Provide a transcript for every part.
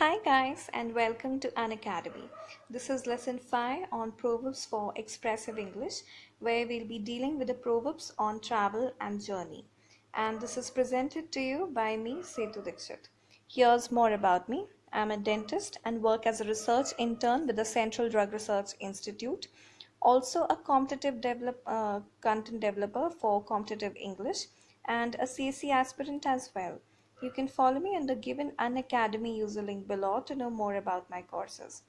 Hi guys and welcome to Unacademy. This is lesson 5 on Proverbs for Expressive English, where we'll be dealing with the Proverbs on travel and journey. And this is presented to you by me, Setu Dixit. Here's more about me. I'm a dentist and work as a research intern with the Central Drug Research Institute. Also a content developer for competitive English and a CSE aspirant as well. You can follow me on the given Unacademy user link below to know more about my courses.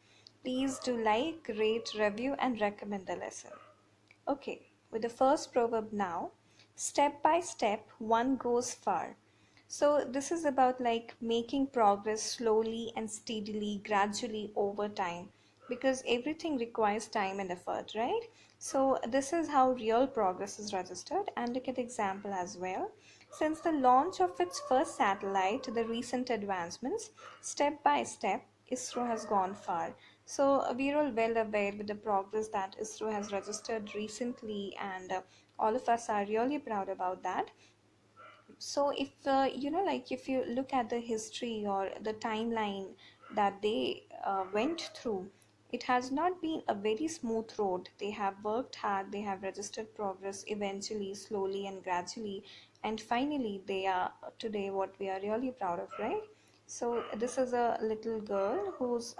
Please do like, rate, review, and recommend the lesson. Okay, with the first proverb now, step by step, one goes far. So, this is about like making progress slowly and steadily, gradually over time, because everything requires time and effort, right? So, this is how real progress is registered. And look at the example as well. Since the launch of its first satellite to the recent advancements, step by step, ISRO has gone far. So we're all well aware with the progress that ISRO has registered recently, and all of us are really proud about that. So if like if you look at the history or the timeline that they went through, it has not been a very smooth road. They have worked hard, they have registered progress eventually, slowly and gradually, and finally they are today what we are really proud of, right? So this is a little girl who's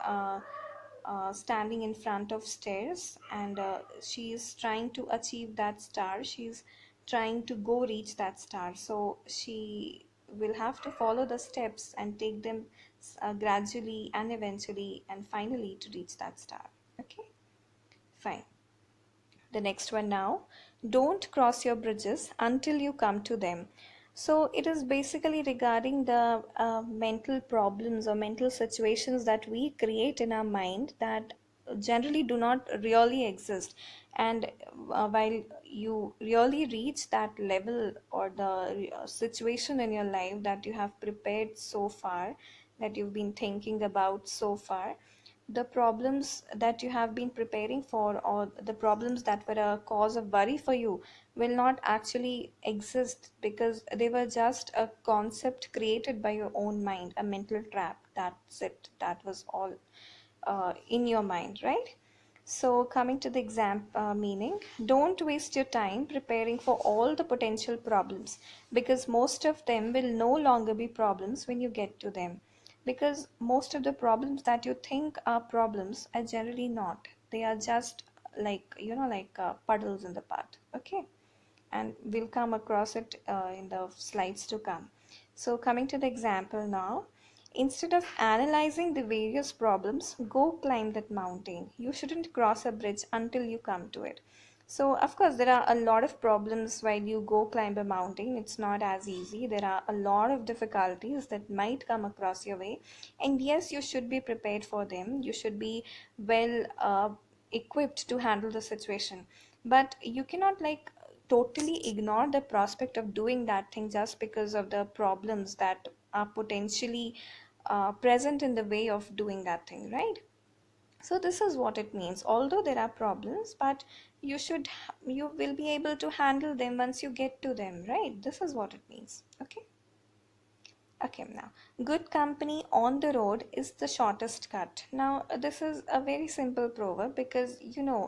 standing in front of stairs, and she is trying to achieve that star. She's trying to go reach that star, so she will have to follow the steps and take them gradually and eventually and finally to reach that star. Okay, fine. The next one now, don't cross your bridges until you come to them. So it is basically regarding the mental problems or mental situations that we create in our mind that generally do not really exist. And while you really reach that level or the situation in your life that you have prepared so far, that you've been thinking about so far, the problems that you have been preparing for, or the problems that were a cause of worry for you, will not actually exist, because they were just a concept created by your own mind, a mental trap. That's it. That was all in your mind, right? So, coming to the exam meaning, don't waste your time preparing for all the potential problems, because most of them will no longer be problems when you get to them. Because most of the problems that you think are problems are generally not. They are just like, puddles in the path. Okay, and we'll come across it in the slides to come. So coming to the example now, instead of analyzing the various problems, go climb that mountain. You shouldn't cross a bridge until you come to it. So of course there are a lot of problems while you go climb a mountain. It's not as easy. There are a lot of difficulties that might come across your way, and yes, you should be prepared for them. You should be well equipped to handle the situation, but you cannot like totally ignore the prospect of doing that thing just because of the problems that are potentially present in the way of doing that thing, right? So this is what it means. Although there are problems, but you will be able to handle them once you get to them, right? This is what it means. Okay. Okay, now, good company on the road is the shortest cut. Now, this is a very simple proverb, because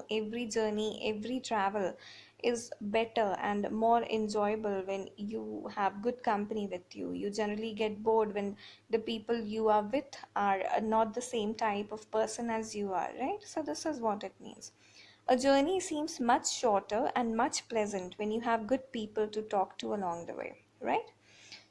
every journey, every travel is better and more enjoyable when you have good company with you. You generally get bored when the people you are with are not the same type of person as you are, right? So, this is what it means. A journey seems much shorter and much pleasant when you have good people to talk to along the way, right?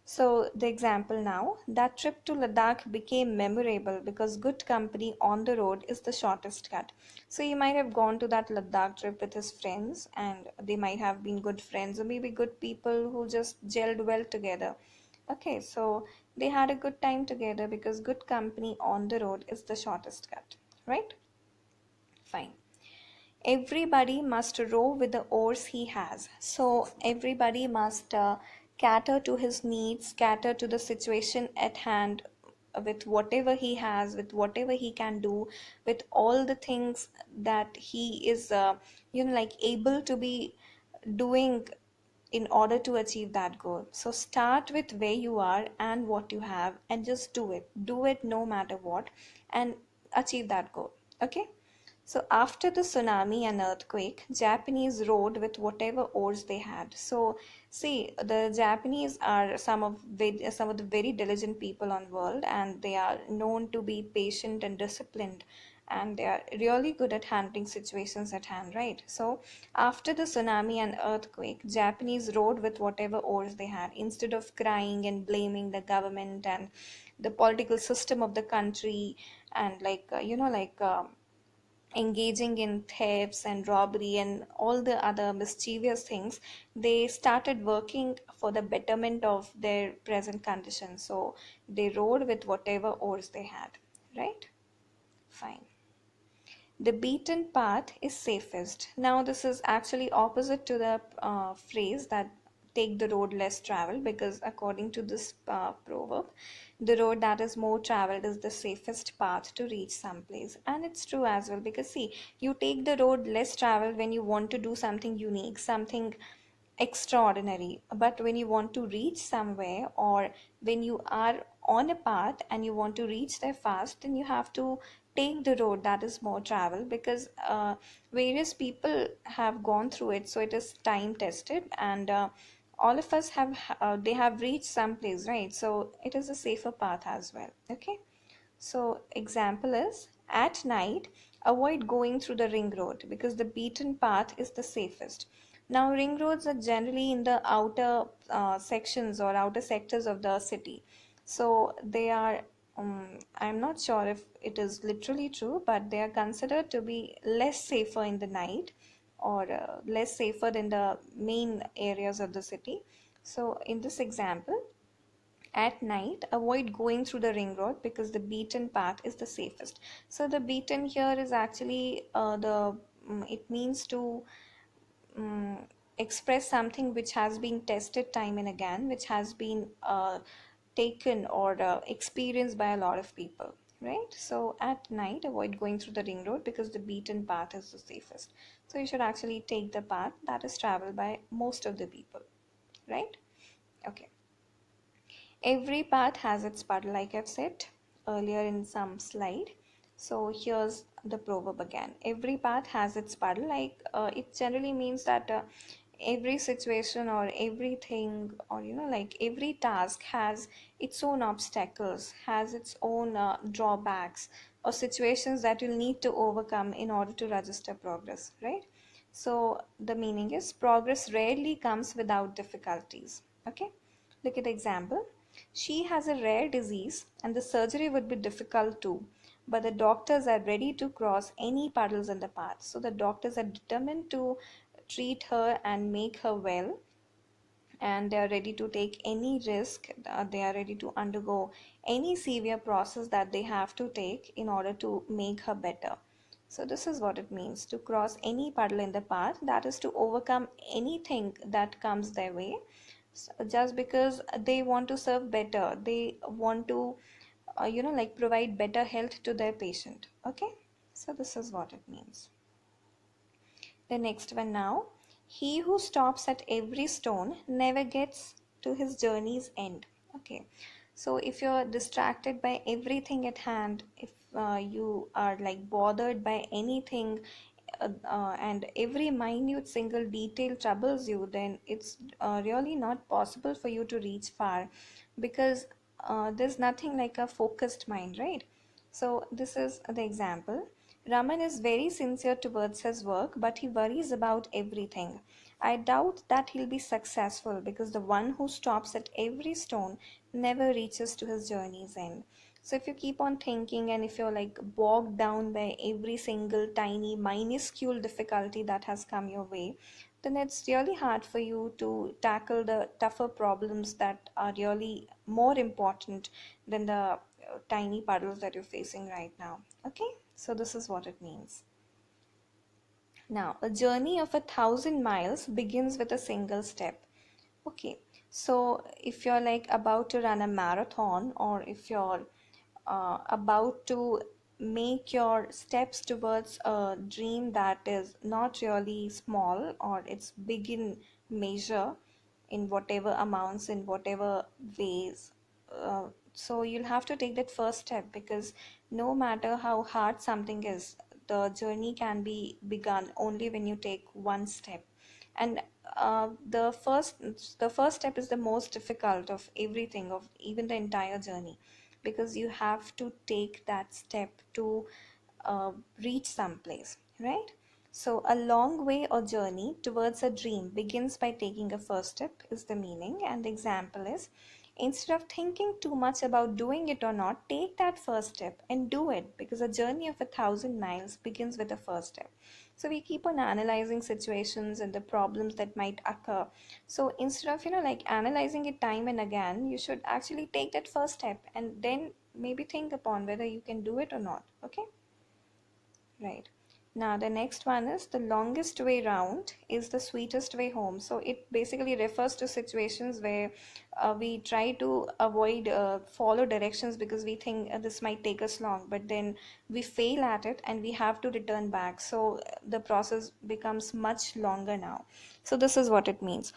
So, the example now, that trip to Ladakh became memorable because good company on the road is the shortest cut. So, you might have gone to that Ladakh trip with his friends, and they might have been good friends, or maybe good people who just gelled well together. Okay, so they had a good time together because good company on the road is the shortest cut, right? Fine. Everybody must row with the oars he has. So everybody must cater to his needs, cater to the situation at hand, with whatever he has, with whatever he can do, with all the things that he is, like able to be doing in order to achieve that goal. So start with where you are and what you have, and just do it. Do it no matter what, and achieve that goal. Okay. So after the tsunami and earthquake, Japanese rode with whatever oars they had. So see, the Japanese are some of the very diligent people on world, and they are known to be patient and disciplined, and they are really good at handling situations at hand, right? So after the tsunami and earthquake, Japanese rode with whatever oars they had instead of crying and blaming the government and the political system of the country, and engaging in thefts and robbery and all the other mischievous things. They started working for the betterment of their present condition. So they rode with whatever oars they had, right? Fine. The beaten path is safest. Now, this is actually opposite to the phrase that take the road less traveled, because according to this proverb, the road that is more traveled is the safest path to reach some place. And it's true as well, because see, you take the road less traveled when you want to do something unique, something extraordinary. But when you want to reach somewhere, or when you are on a path and you want to reach there fast, then you have to take the road that is more travel, because various people have gone through it, so it is time tested, and all of us have they have reached some place, right? So it is a safer path as well. Okay. So example is, at night, avoid going through the ring road because the beaten path is the safest. Now, ring roads are generally in the outer sections or outer sectors of the city. So they are, I'm not sure if it is literally true, but they are considered to be less safer in the night, or less safer than the main areas of the city. So in this example, at night, avoid going through the ring road because the beaten path is the safest. So the beaten here is actually it means to um, express something which has been tested time and again, which has been taken or experienced by a lot of people, right? So at night, avoid going through the ring road because the beaten path is the safest. So you should actually take the path that is traveled by most of the people, right? Okay. Every path has its puddle, like I've said earlier in some slide. So here's the proverb again. Every path has its puddle. It generally means that every situation or everything, or like every task has its own obstacles, has its own drawbacks, or situations that you'll need to overcome in order to register progress, right? So the meaning is, progress rarely comes without difficulties. Okay. Look at the example. She has a rare disease and the surgery would be difficult too, but the doctors are ready to cross any puddles in the path. So the doctors are determined to treat her and make her well, and they are ready to take any risk. They are ready to undergo any severe process that they have to take in order to make her better. So this is what it means to cross any puddle in the path, that is to overcome anything that comes their way. So just because they want to serve better, they want to provide better health to their patient. Okay. So this is what it means. The next one now. He who stops at every stone never gets to his journey's end. Okay. So if you're distracted by everything at hand, if you are like bothered by anything, and every minute single detail troubles you, then it's really not possible for you to reach far, because there's nothing like a focused mind, right? So this is the example. Raman is very sincere towards his work, but he worries about everything. I doubt that he'll be successful because the one who stops at every stone never reaches to his journey's end. So if you keep on thinking, and if you're like bogged down by every single tiny minuscule difficulty that has come your way, then it's really hard for you to tackle the tougher problems that are really more important than the tiny puddles that you're facing right now. Okay, so this is what it means. Now, a journey of 1,000 miles begins with a single step. Okay, so if you're like about to run a marathon, or if you're about to make your steps towards a dream that is not really small, or it's big in measure, in whatever amounts, in whatever ways. So you'll have to take that first step, because no matter how hard something is, the journey can be begun only when you take one step. And the first step is the most difficult of everything, of even the entire journey, because you have to take that step to uh, reach someplace, right? So, a long way or journey towards a dream begins by taking a first step, is the meaning. And the example is, instead of thinking too much about doing it or not, take that first step and do it, because a journey of 1,000 miles begins with a first step. So, we keep on analyzing situations and the problems that might occur. So, instead of, like analyzing it time and again, you should actually take that first step and then maybe think upon whether you can do it or not. Okay. Right. Now, the next one is, the longest way round is the sweetest way home. So, it basically refers to situations where we try to avoid follow directions because we think this might take us long, but then we fail at it and we have to return back. So, the process becomes much longer now. So, this is what it means.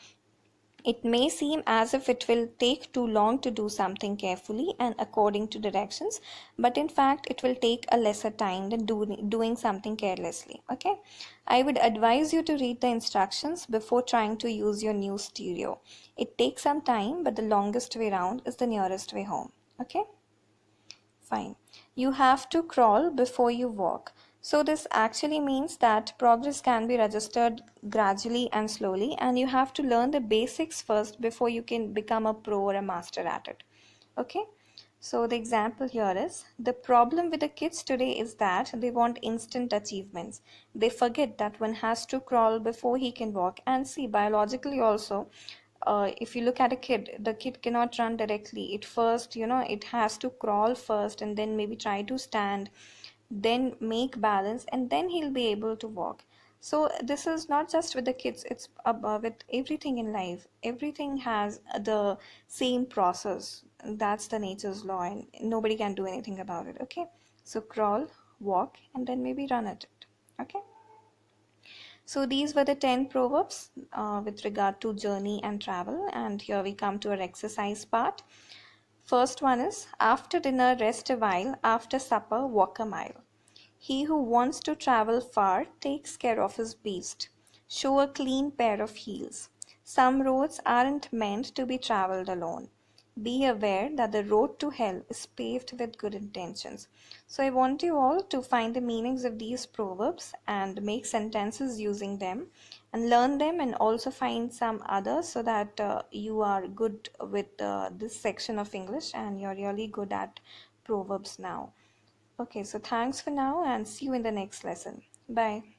It may seem as if it will take too long to do something carefully and according to directions, but in fact, it will take a lesser time than doing something carelessly. Okay, I would advise you to read the instructions before trying to use your new stereo. It takes some time, but the longest way round is the nearest way home. Okay. Fine. You have to crawl before you walk. So, this actually means that progress can be registered gradually and slowly, and you have to learn the basics first before you can become a pro or a master at it. Okay? So, the example here is, the problem with the kids today is that they want instant achievements. They forget that one has to crawl before he can walk. And see, biologically also, if you look at a kid, the kid cannot run directly. It first, it has to crawl first and then maybe try to stand, then make balance, and then he'll be able to walk. So this is not just with the kids, it's with everything in life. Everything has the same process. That's the nature's law, and nobody can do anything about it. Okay, so crawl, walk, and then maybe run at it. Okay. So these were the 10 proverbs with regard to journey and travel. And here we come to our exercise part. First one is, after dinner, rest a while. After supper, walk a mile. He who wants to travel far takes care of his beast. Show a clean pair of heels. Some roads aren't meant to be traveled alone. Be aware that the road to hell is paved with good intentions. So, I want you all to find the meanings of these proverbs and make sentences using them and learn them, and also find some others so that you are good with this section of English and you're really good at proverbs now. Okay, so thanks for now and see you in the next lesson. Bye.